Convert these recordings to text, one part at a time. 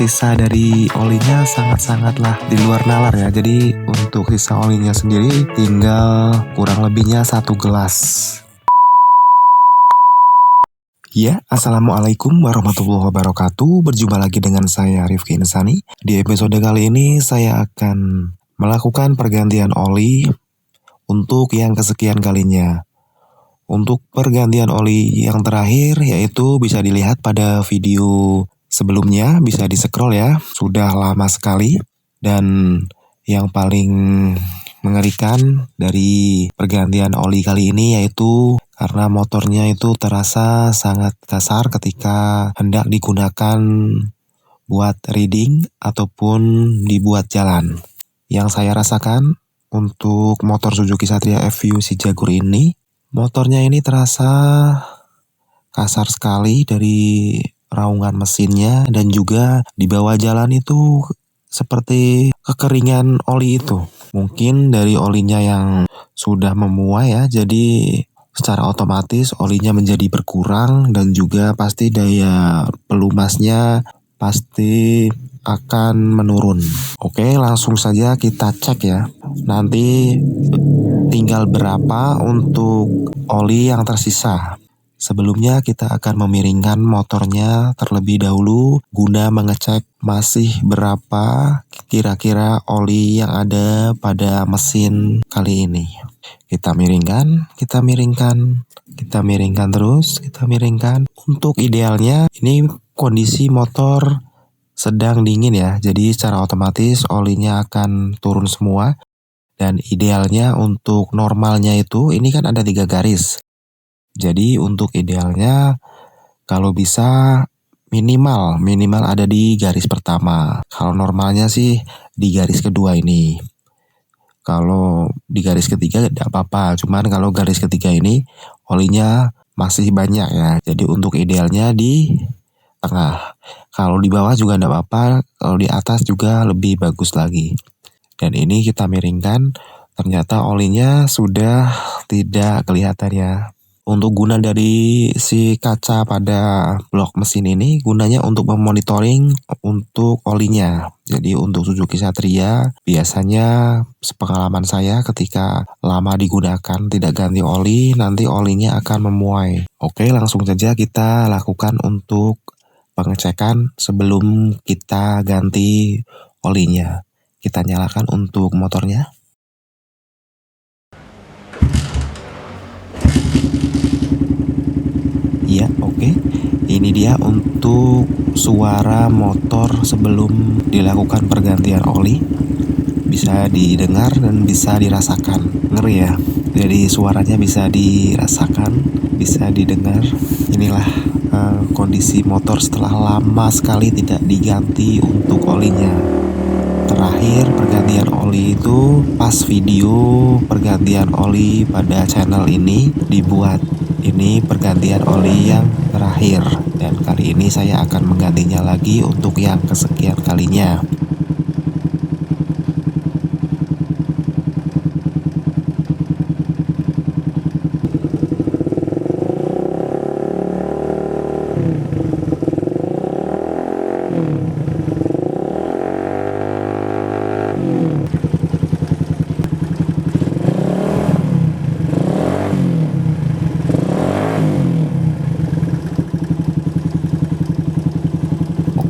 sisa dari olinya sangat-sangatlah di luar nalar ya. Jadi untuk sisa olinya sendiri tinggal kurang lebihnya 1 gelas. Ya, Assalamualaikum warahmatullahi wabarakatuh. Berjumpa lagi dengan saya Rifki Insani. Di episode kali ini saya akan melakukan pergantian oli untuk yang kesekian kalinya. Untuk pergantian oli yang terakhir yaitu bisa dilihat pada video sebelumnya, bisa di-scroll ya, sudah lama sekali. Dan yang paling mengerikan dari pergantian oli kali ini yaitu karena motornya itu terasa sangat kasar ketika hendak digunakan buat riding ataupun dibuat jalan. Yang saya rasakan untuk motor Suzuki Satria FU si Jaguar ini, motornya ini terasa kasar sekali dari raungan mesinnya dan juga di bawah jalan itu seperti kekeringan oli itu. Mungkin dari olinya yang sudah memuai ya, jadi secara otomatis olinya menjadi berkurang dan juga pasti daya pelumasnya pasti akan menurun. Oke, langsung saja kita cek ya. Nanti tinggal berapa untuk oli yang tersisa. Sebelumnya kita akan memiringkan motornya terlebih dahulu guna mengecek masih berapa kira-kira oli yang ada pada mesin kali ini. Kita miringkan terus. Untuk idealnya ini kondisi motor sedang dingin ya, jadi secara otomatis olinya akan turun semua. Dan idealnya untuk normalnya itu ini kan ada 3 garis. Jadi untuk idealnya kalau bisa minimal ada di garis pertama. Kalau normalnya sih di garis kedua ini. Kalau di garis ketiga tidak apa-apa, cuman kalau garis ketiga ini olinya masih banyak ya. Jadi untuk idealnya di tengah. Kalau di bawah juga tidak apa-apa, kalau di atas juga lebih bagus lagi. Dan ini kita miringkan, ternyata olinya sudah tidak kelihatan ya. Untuk guna dari si kaca pada blok mesin ini gunanya untuk memonitoring untuk olinya. Jadi untuk Suzuki Satria biasanya sepengalaman saya ketika lama digunakan tidak ganti oli, nanti olinya akan memuai. Oke, langsung saja kita lakukan untuk pengecekan sebelum kita ganti olinya. Kita nyalakan untuk motornya. Ya, oke. Ini dia untuk suara motor sebelum dilakukan pergantian oli. Bisa didengar dan bisa dirasakan. Ngeri ya. Jadi suaranya bisa dirasakan, bisa didengar. Inilah kondisi motor setelah lama sekali tidak diganti untuk olinya. Terakhir pergantian oli itu pas video pergantian oli pada channel ini dibuat. Ini pergantian oli yang terakhir dan kali ini saya akan menggantinya lagi untuk yang kesekian kalinya.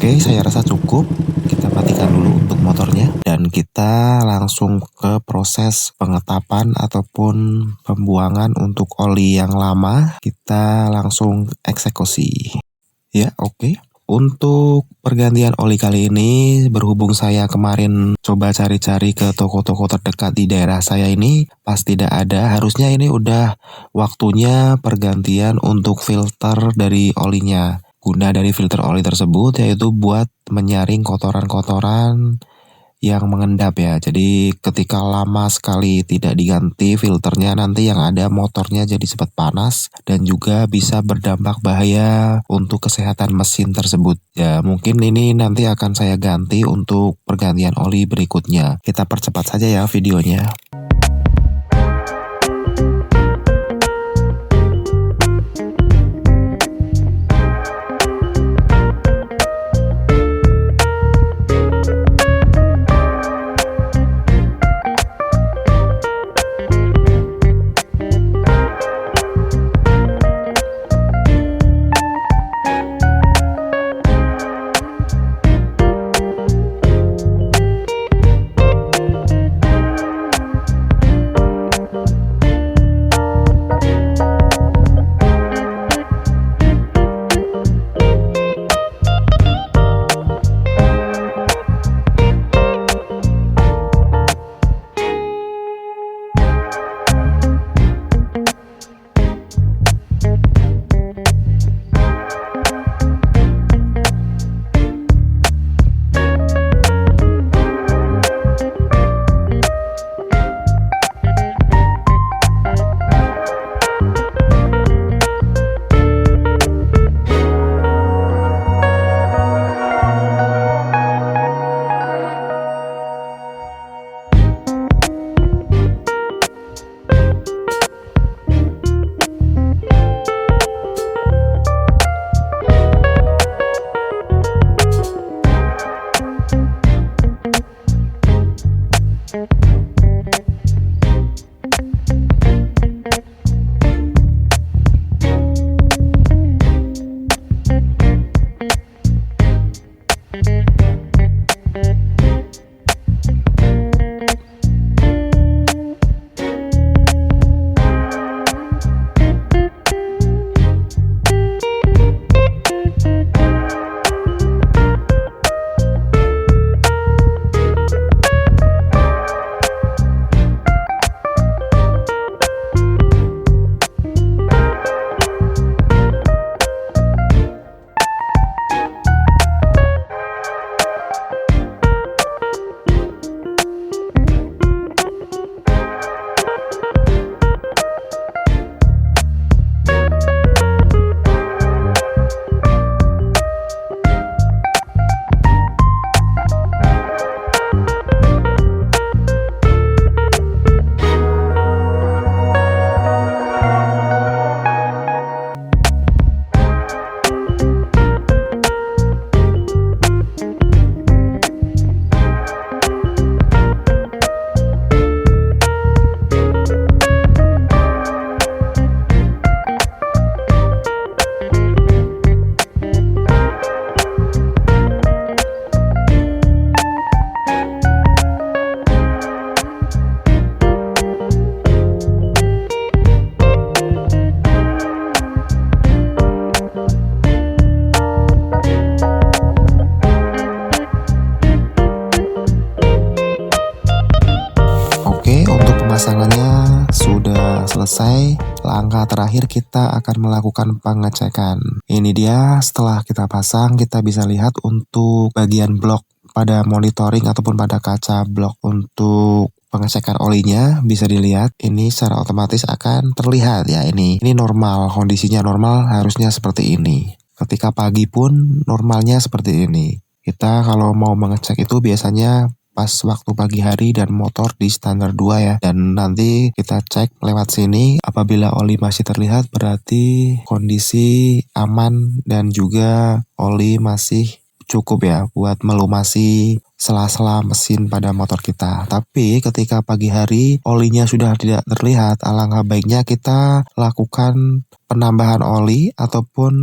Oke, saya rasa cukup. Kita matikan dulu untuk motornya dan kita langsung ke proses pengetapan ataupun pembuangan untuk oli yang lama. Kita langsung eksekusi. Ya, oke. Untuk pergantian oli kali ini, berhubung saya kemarin coba cari-cari ke toko-toko terdekat di daerah saya ini, pas tidak ada, harusnya ini udah waktunya pergantian untuk filter dari olinya. Guna dari filter oli tersebut yaitu buat menyaring kotoran-kotoran yang mengendap ya. Jadi ketika lama sekali tidak diganti filternya, nanti yang ada motornya jadi cepat panas dan juga bisa berdampak bahaya untuk kesehatan mesin tersebut. Ya mungkin ini nanti akan saya ganti untuk pergantian oli berikutnya. Kita percepat saja ya videonya. terakhir kita akan melakukan pengecekan. Ini dia, setelah kita pasang kita bisa lihat untuk bagian blok pada monitoring ataupun pada kaca blok untuk pengecekan olinya bisa dilihat ini secara otomatis akan terlihat ya ini normal, kondisinya normal harusnya seperti ini. Ketika pagi pun normalnya seperti ini. Kita kalau mau mengecek itu biasanya pas waktu pagi hari dan motor di standar 2 ya. Dan nanti kita cek lewat sini, apabila oli masih terlihat berarti kondisi aman dan juga oli masih cukup ya buat melumasi sela-sela mesin pada motor kita. Tapi ketika pagi hari olinya sudah tidak terlihat, alangkah baiknya kita lakukan penambahan oli ataupun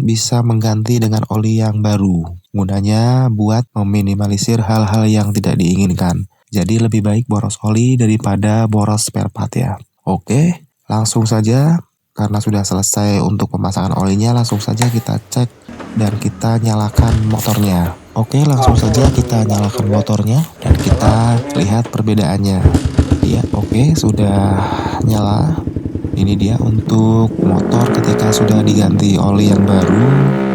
bisa mengganti dengan oli yang baru. Gunanya buat meminimalisir hal-hal yang tidak diinginkan. Jadi lebih baik boros oli daripada boros spare part ya. Oke, langsung saja karena sudah selesai untuk pemasangan olinya, langsung saja kita cek dan kita nyalakan motornya. Oke, langsung saja kita nyalakan motornya dan kita lihat perbedaannya. Ya, oke, sudah nyala. Ini dia untuk motor ketika sudah diganti oli yang baru.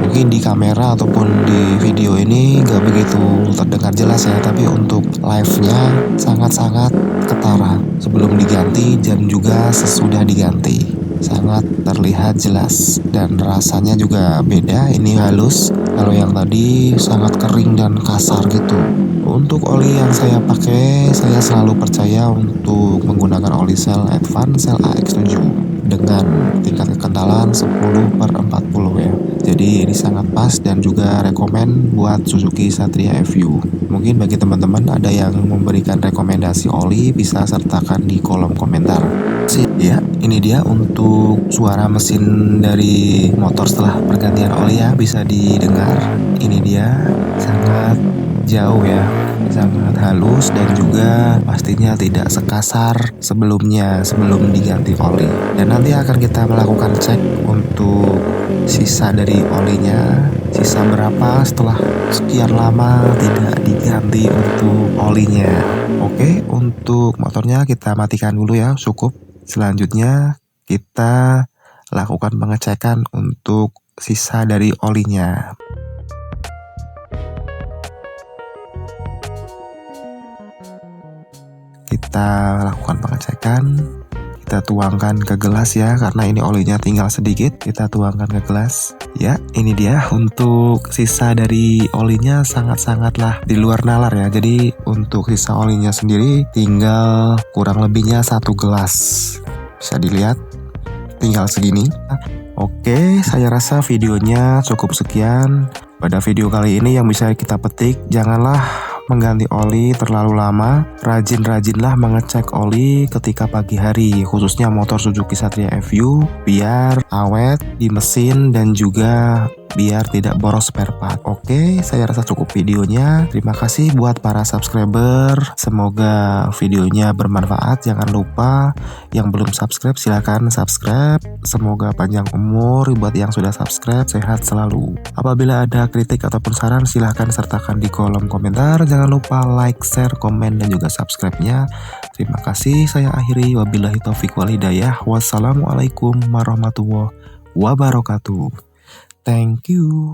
Mungkin di kamera ataupun di video ini gak begitu terdengar jelas ya, tapi untuk live-nya sangat-sangat ketara sebelum diganti dan juga sesudah diganti. Sangat terlihat jelas dan rasanya juga beda. Ini halus, kalau yang tadi sangat kering dan kasar gitu. Untuk oli yang saya pakai, saya selalu percaya untuk menggunakan oli Shell Advance Shell AX7 dengan tingkat kekentalan 10/40 ya. Jadi ini sangat pas dan juga rekomen buat Suzuki Satria FU. Mungkin bagi teman-teman ada yang memberikan rekomendasi oli, bisa sertakan di kolom komentar. Ya, ini dia untuk suara mesin dari motor setelah pergantian oli ya, bisa didengar. Ini dia, sangat jauh ya, sangat halus dan juga pastinya tidak sekasar sebelumnya sebelum diganti oli. Dan nanti akan kita melakukan cek untuk sisa dari olinya, sisa berapa setelah sekian lama tidak diganti untuk olinya. Oke, untuk motornya kita matikan dulu ya, cukup. Selanjutnya kita lakukan pengecekan untuk sisa dari olinya. Kita lakukan pengecekan, kita tuangkan ke gelas ya, karena ini olinya tinggal sedikit, kita tuangkan ke gelas. Ya, ini dia untuk sisa dari olinya sangat-sangatlah di luar nalar ya. Jadi untuk sisa olinya sendiri tinggal kurang lebihnya 1 gelas. Bisa dilihat, tinggal segini. Oke, saya rasa videonya cukup sekian. Pada video kali ini yang bisa kita petik, janganlah mengganti oli terlalu lama. Rajin-rajinlah mengecek oli ketika pagi hari, khususnya motor Suzuki Satria FU, biar awet di mesin dan juga biar tidak boros spare part. Oke, saya rasa cukup videonya. Terima kasih buat para subscriber. Semoga videonya bermanfaat. Jangan lupa yang belum subscribe silahkan subscribe. Semoga panjang umur buat yang sudah subscribe, sehat selalu. Apabila ada kritik ataupun saran silahkan sertakan di kolom komentar. Jangan lupa like, share, komen, dan juga subscribe-nya. Terima kasih, saya akhiri. Wabillahi taufiq wal hidayah. Wassalamualaikum warahmatullahi wabarakatuh. Thank you.